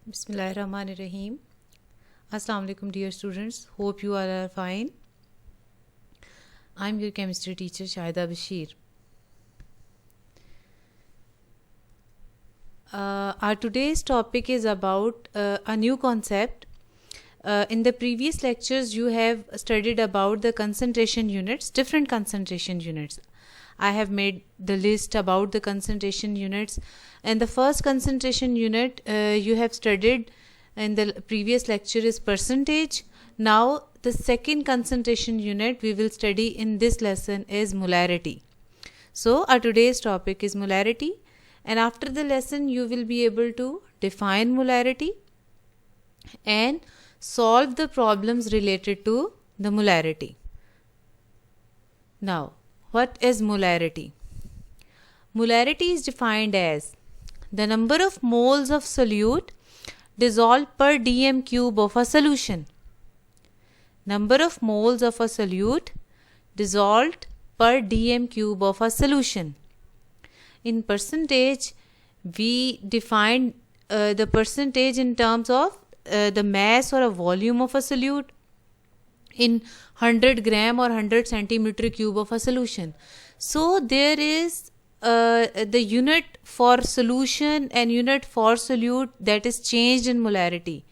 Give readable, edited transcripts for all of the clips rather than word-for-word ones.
Bismillahirrahmanirrahim. Assalamu alaikum dear students. Hope you all are fine. I'm your chemistry teacher Shahida Bashir. Our today's topic is about a new concept. In the previous lectures you have studied about the concentration units, different concentration units. I have made the list about the concentration units, and the first concentration unit you have studied in the previous lecture is percentage. Now the second concentration unit we will study in this lesson is molarity. So our today's topic is molarity, and after the lesson you will be able to define molarity and solve the problems related to the molarity. Now, what is molarity? Molarity is defined as the number of moles of solute dissolved per dm cube of a solution. Number of moles of a solute dissolved per dm cube of a solution. In percentage, we define the percentage in terms of the mass or a volume of a solute in 100 gram or 100 centimeter cube of a solution. So there is the unit for solution and unit for solute that is changed in molarity.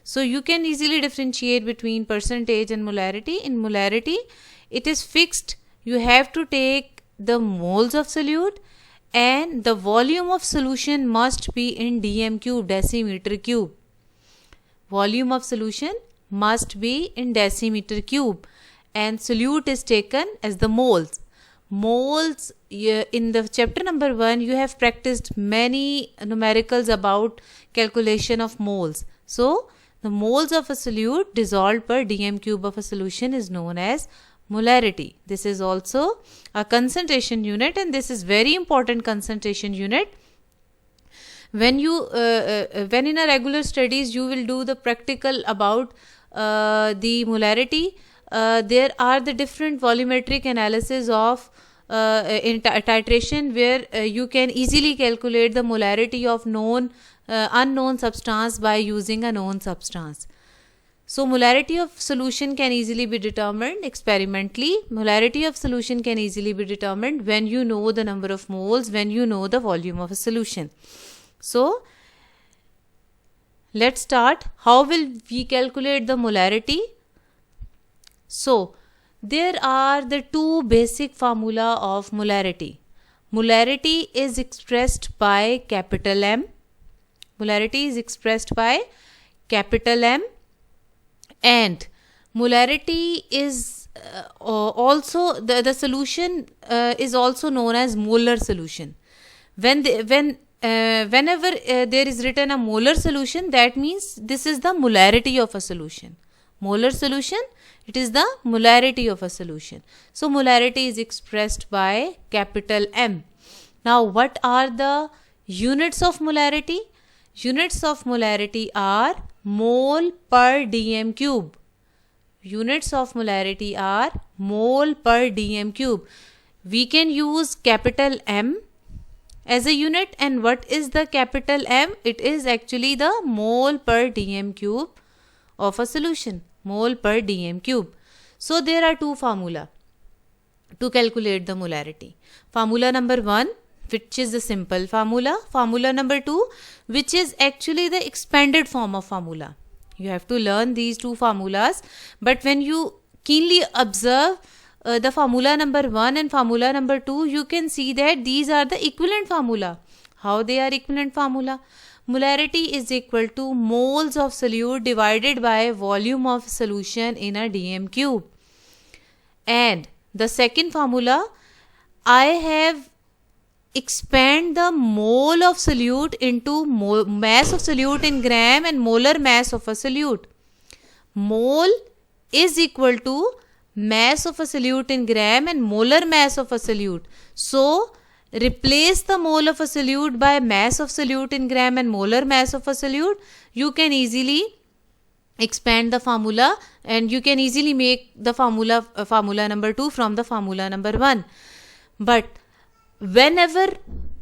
So you can easily differentiate between percentage and molarity. In molarity, it is fixed. You have to take the moles of solute, and the volume of solution must be in dm cube, decimeter cube. Volume of solution must be in decimeter cube, and solute is taken as the moles. Moles, in the chapter number 1 you have practiced many numericals about calculation of moles. So the moles of a solute dissolved per dm cube of a solution is known as molarity. This is also a concentration unit, and this is very important concentration unit. When you when in a regular studies you will do the practical about the molarity, there are the different volumetric analysis of in titration where you can easily calculate the molarity of known unknown substance by using a known substance. So molarity of solution can easily be determined experimentally. Molarity of solution can easily be determined when you know the number of moles, when you know the volume of a solution. So let's start. How will we calculate the molarity? So there are the two basic formula of molarity. Molarity is expressed by capital M. Molarity is expressed by capital M, and molarity is also the solution is also known as molar solution. Whenever there is written a molar solution, that means this is the molarity of a solution. Molar solution, it is the molarity of a solution. So molarity is expressed by capital M. Now what are the units of molarity? Units of molarity are mole per dm cube. Units of molarity are mole per dm cube. We can use capital M as a unit, and what is the capital M? It is actually the mole per dm cube of a solution. Mole per dm cube. So there are two formula to calculate the molarity. Formula number 1, which is the simple formula. Formula number 2, which is actually the expanded form of formula. You have to learn these two formulas, but when you keenly observe the formula number 1 and formula number 2, you can see that these are the equivalent formula. How they are equivalent formula? Molarity is equal to moles of solute divided by volume of solution in a dm cube. And the second formula, I have expand the mole of solute into mass of solute in gram and molar mass of a solute. Mole is equal to mass of a solute in gram and molar mass of a solute. So replace the mole of a solute by mass of solute in gram and molar mass of a solute. You can easily expand the formula, and you can easily make the formula number 2 from the formula number 1. But whenever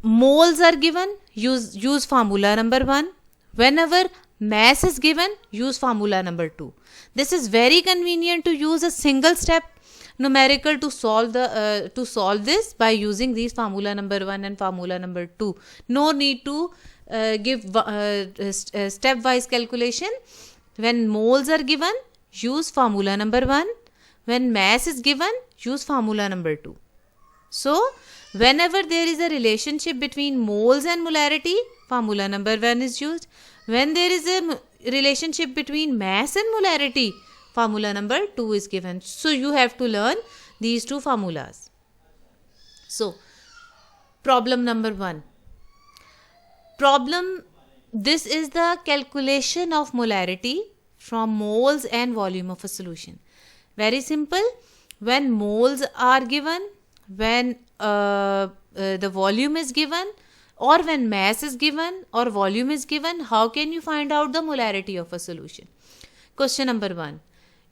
moles are given, use formula number 1. Whenever mass is given, use formula number 2. This is very convenient to use a single step numerical to solve this by using these formula number 1 and formula number 2. No need to give stepwise calculation. When moles are given, use formula number 1. When mass is given, use formula number 2. So, whenever there is a relationship between moles and molarity, formula number 1 is used. When there is a relationship between mass and molarity, formula number 2 is given. So, you have to learn these two formulas. So, problem number 1. This is the calculation of molarity from moles and volume of a solution. Very simple. When moles are given, when the volume is given, or when mass is given or volume is given, how can you find out the molarity of a solution? Question number 1.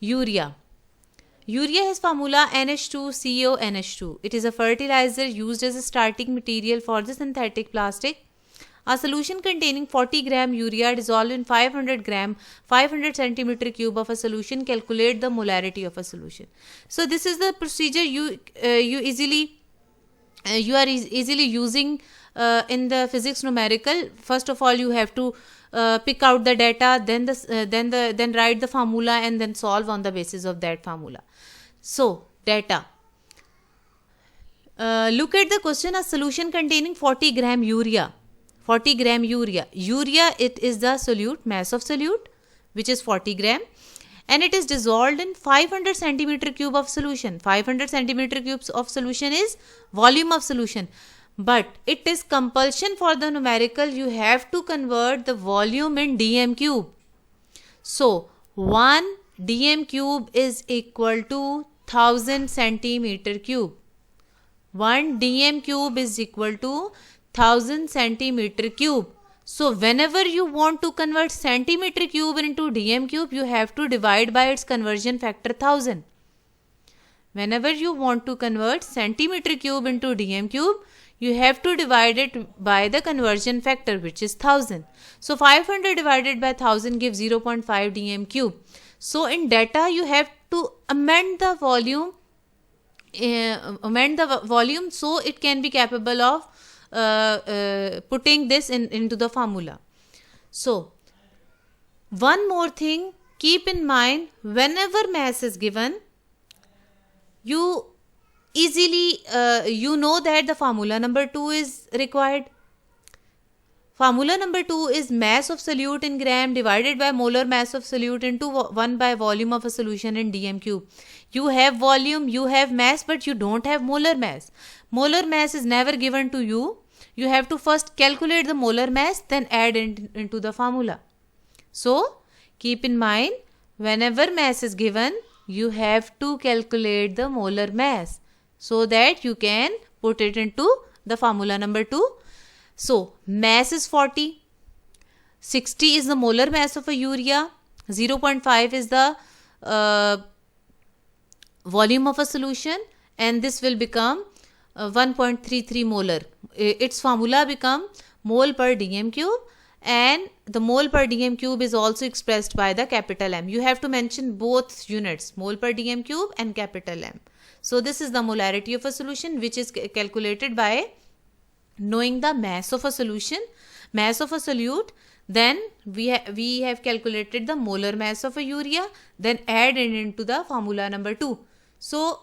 Urea. Urea has formula NH2CONH2. It is a fertilizer used as a starting material for the synthetic plastic. A solution containing 40 gram urea dissolved in 500 gram 500 centimeter cube of a solution. Calculate the molarity of a solution. So this is the procedure you are easily using in the physics numerical. First of all, you have to pick out the data, then write the formula and then solve on the basis of that formula. So data. Look at the question. A solution containing 40 gram urea. 40 gram urea. Urea, it is the solute, mass of solute, which is 40 gram. And it is dissolved in 500 centimeter cube of solution. 500 centimeter cubes of solution is volume of solution. But it is compulsion for the numerical. You have to convert the volume in dm cube. So, 1 dm cube is equal to 1000 centimeter cube. 1 dm cube is equal to 1000 centimeter cube. So, whenever you want to convert centimeter cube into dm cube, you have to divide by its conversion factor 1000. Whenever you want to convert centimeter cube into dm cube, you have to divide it by the conversion factor, which is 1000. So, 500 divided by 1000 gives 0.5 dm cube. So, in data, you have to amend the volume so it can be capable of putting this into the formula. So, one more thing, keep in mind, whenever mass is given, you easily you know that the formula number 2 is required. Formula number 2 is mass of solute in gram divided by molar mass of solute into 1 by volume of a solution in dm cube. You have volume, you have mass, but you don't have molar mass. Molar mass is never given to you. You have to first calculate the molar mass, then add into the formula. So, keep in mind, whenever mass is given, you have to calculate the molar mass so that you can put it into the formula number 2. So, mass is 40, 60 is the molar mass of a urea, 0.5 is the volume of a solution, and this will become 1.33 molar. Its formula become mole per dm cube, and the mole per dm cube is also expressed by the capital M. You have to mention both units, mole per dm cube and capital M. So, this is the molarity of a solution, which is calculated by knowing the mass of a solution, mass of a solute. Then we have calculated the molar mass of a urea, then add it into the formula number 2. So,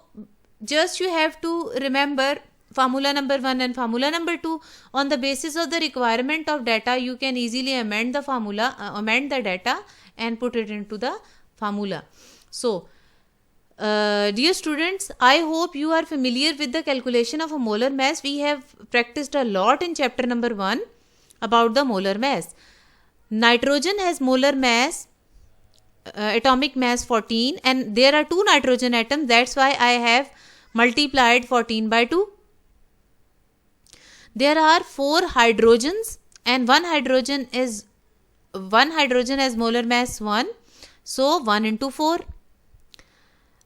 just you have to remember formula number 1 and formula number 2. On the basis of the requirement of data, you can easily amend the formula, amend the data and put it into the formula. So, dear students, I hope you are familiar with the calculation of a molar mass. We have practiced a lot in chapter number 1 about the molar mass. Nitrogen has molar mass, atomic mass 14, and there are 2 nitrogen atoms. That's why I have multiplied 14 by 2. There are 4 hydrogens, and one hydrogen has molar mass 1. So, 1 into 4.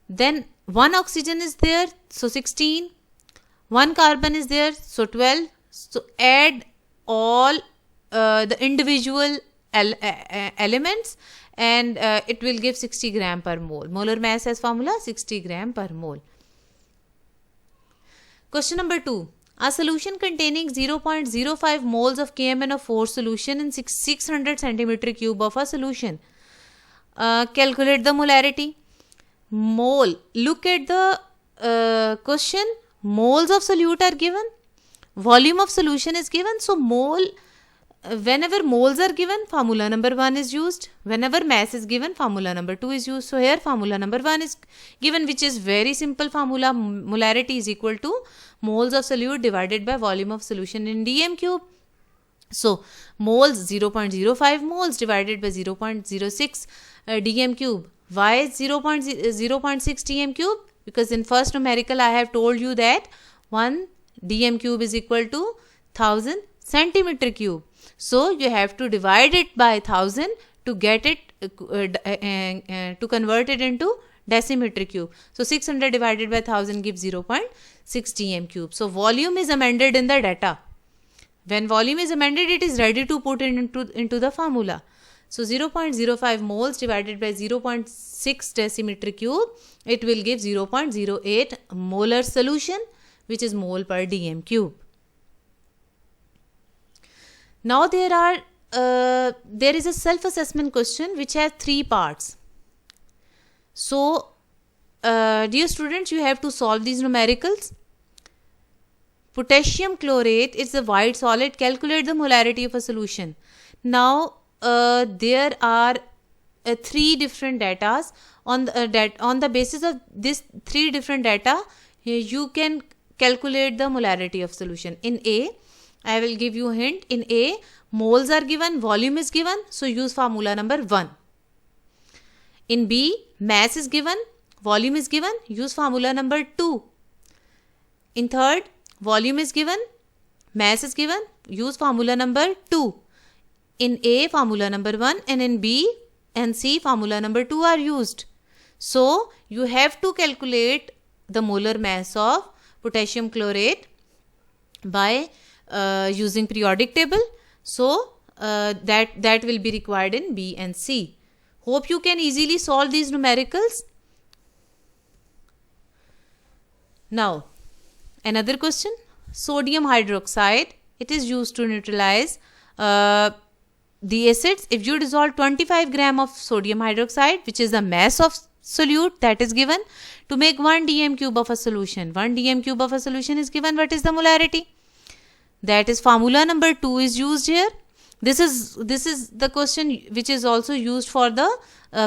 Then 1 oxygen is there, so 16. 1 carbon is there, so 12. So, add all the individual elements, and it will give 60 gram per mole. Molar mass as formula 60 gram per mole. Question number 2. A solution containing 0.05 moles of KMnO4 solution in 600 centimeter cube of a solution. Calculate the molarity. Mole. Look at the question. Moles of solute are given. Volume of solution is given. So mole, whenever moles are given, formula number 1 is used. Whenever mass is given, formula number 2 is used. So here formula number 1 is given, which is very simple formula. Molarity is equal to moles of solute divided by volume of solution in dm cube. So moles 0.05 moles divided by 0.06 dm cube. Why is 0.6 dm cube? Because in first numerical I have told you that 1 dm cube is equal to 1000 centimeter cube. So you have to divide it by 1000 to get it to convert it into decimeter cube. So 600 divided by 1000 gives 0.6 dm cube. So volume is amended in the data. When volume is amended, it is ready to put into the formula. So 0.05 moles divided by 0.6 decimeter cube, it will give 0.08 molar solution, which is mole per dm cube. Now there is a self-assessment question which has 3 parts. So dear students, you have to solve these numericals. Potassium chlorate is a white solid. Calculate the molarity of a solution. Now there are 3 different datas. On the basis of this 3 different data, you can calculate the molarity of solution. In A, I will give you a hint. In A, moles are given, volume is given, so use formula number 1. In B, mass is given, volume is given, use formula number 2. In third, volume is given, mass is given, use formula number 2. In A, formula number 1, and in B and C, formula number 2 are used. So you have to calculate the molar mass of potassium chlorate by using periodic table. So that will be required in B and C. Hope you can easily solve these numericals. Now another question. Sodium hydroxide, it is used to neutralize the acids. If you dissolve 25 gram of sodium hydroxide, which is the mass of solute that is given, to make 1 dm cube of a solution. 1 dm cube of a solution is given. What is the molarity? That is formula number 2 is used here. This is the question which is also used for the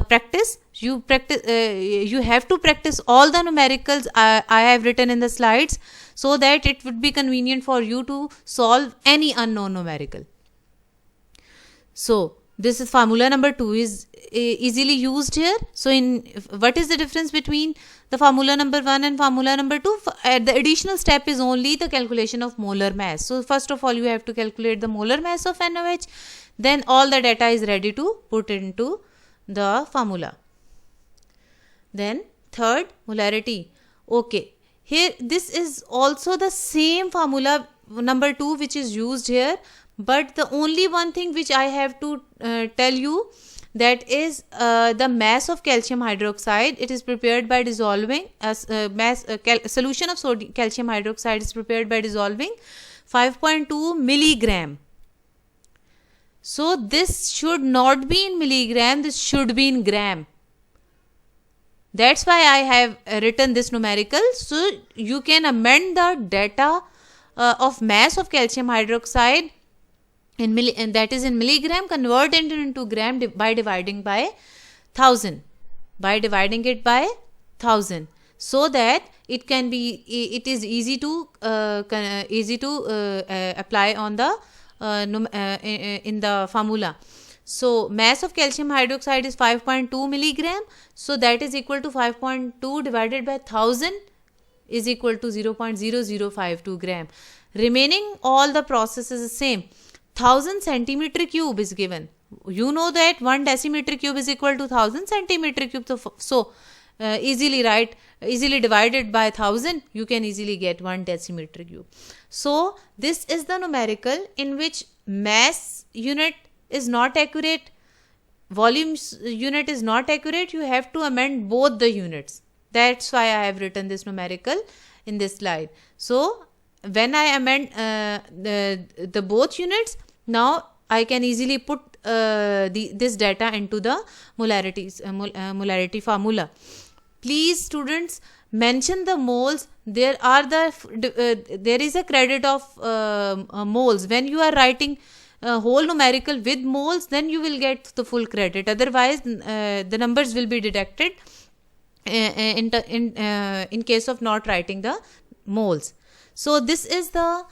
practice. You have to practice all the numericals I have written in the slides, so that it would be convenient for you to solve any unknown numerical. So this is formula number 2 is easily used here. So what is the difference between the formula number 1 and formula number 2? The additional step is only the calculation of molar mass. So first of all, you have to calculate the molar mass of NaOH. Then all the data is ready to put into the formula. Then third, molarity. Okay, here this is also the same formula number 2 which is used here, but the only one thing which I have to tell you, that is the mass of calcium hydroxide. It is prepared by dissolving solution of calcium hydroxide is prepared by dissolving 5.2 milligram. So this should not be in milligram, this should be in gram. That's why I have written this numerical. So you can amend the data of mass of calcium hydroxide and that is in milligram, convert it into gram by dividing by 1000. By dividing it by 1000, so that it is easy to apply on the in the formula. So mass of calcium hydroxide is 5.2 milligram. So that is equal to 5.2 divided by 1000 is equal to 0.0052 gram. Remaining all the process is the same. 1000 centimeter cube is given. You know that 1 decimeter cube is equal to 1000 centimeter cube. So easily divided by 1000, you can easily get 1 decimeter cube. So this is the numerical in which mass unit is not accurate, volume unit is not accurate, you have to amend both the units. That's why I have written this numerical in this slide. So when I amend the both units, now I can easily put this data into the molarity formula. Please students, mention the moles. There is a credit of moles. When you are writing whole numerical with moles, then you will get the full credit. Otherwise the numbers will be deducted in case of not writing the moles. So this is the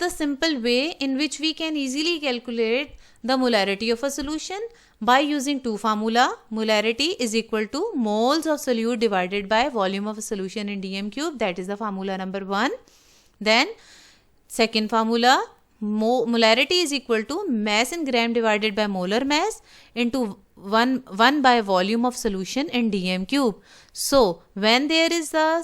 simple way in which we can easily calculate the molarity of a solution by using two formula. Molarity is equal to moles of solute divided by volume of a solution in dm cube. That is the formula number 1. Then second formula, molarity is equal to mass in gram divided by molar mass into 1 by volume of solution in dm cube. So when there is a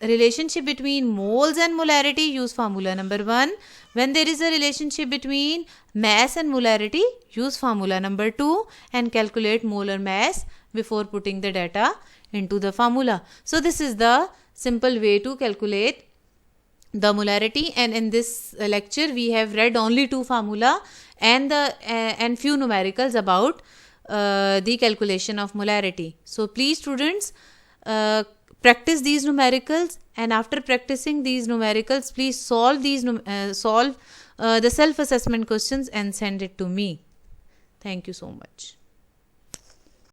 relationship between moles and molarity, use formula number 1. When there is a relationship between mass and molarity, use formula number 2 and calculate molar mass before putting the data into the formula. So this is the simple way to calculate the molarity, and in this lecture we have read only two formula and few numericals about the calculation of molarity. So please students, practice these numericals, and after practicing these numericals, please solve the self-assessment questions and send it to me. Thank you so much.